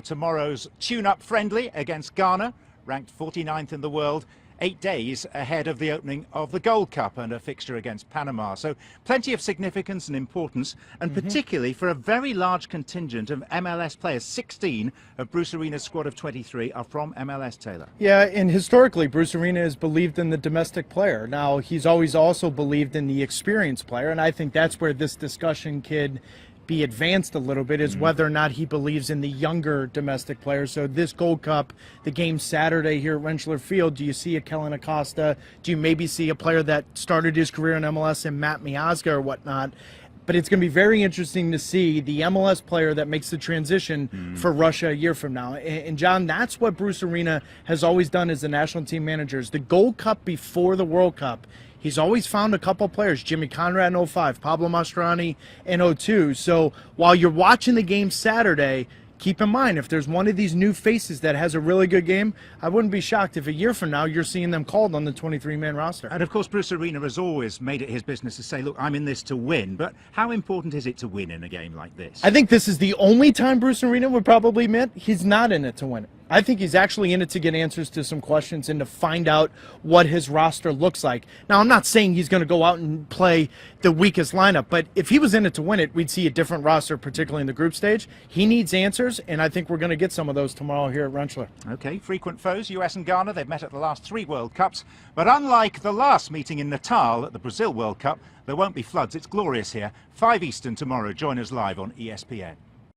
tomorrow's tune-up friendly against Ghana, ranked 49th in the world, 8 days ahead of the opening of the Gold Cup and a fixture against Panama. So plenty of significance and importance, and particularly for a very large contingent of MLS players. 16 of Bruce Arena's squad of 23 are from MLS, Taylor. Yeah, and historically, Bruce Arena has believed in the domestic player. Now, he's always also believed in the experienced player, and I think that's where this discussion could be advanced a little bit, is whether or not he believes in the younger domestic players. So this Gold Cup, the game Saturday here at Rentschler Field, do you see a Kellen Acosta? Do you maybe see a player that started his career in MLS in Matt Miazga or whatnot? But it's going to be very interesting to see the MLS player that makes the transition for Russia a year from now. And John, that's what Bruce Arena has always done as the national team managers. The Gold Cup before the World Cup, he's always found a couple players, Jimmy Conrad in 05, Pablo Mastroeni in 02. So while you're watching the game Saturday, keep in mind, if there's one of these new faces that has a really good game, I wouldn't be shocked if a year from now you're seeing them called on the 23-man roster. And of course, Bruce Arena has always made it his business to say, look, I'm in this to win. But how important is it to win in a game like this? I think this is the only time Bruce Arena would probably admit he's not in it to win it. I think he's actually in it to get answers to some questions and to find out what his roster looks like. Now, I'm not saying he's going to go out and play the weakest lineup, but if he was in it to win it, we'd see a different roster, particularly in the group stage. He needs answers, and I think we're going to get some of those tomorrow here at Rentschler. Okay, frequent foes, US and Ghana. They've met at the last 3 World Cups. But unlike the last meeting in Natal at the Brazil World Cup, there won't be floods. It's glorious here. 5 Eastern tomorrow. Join us live on ESPN.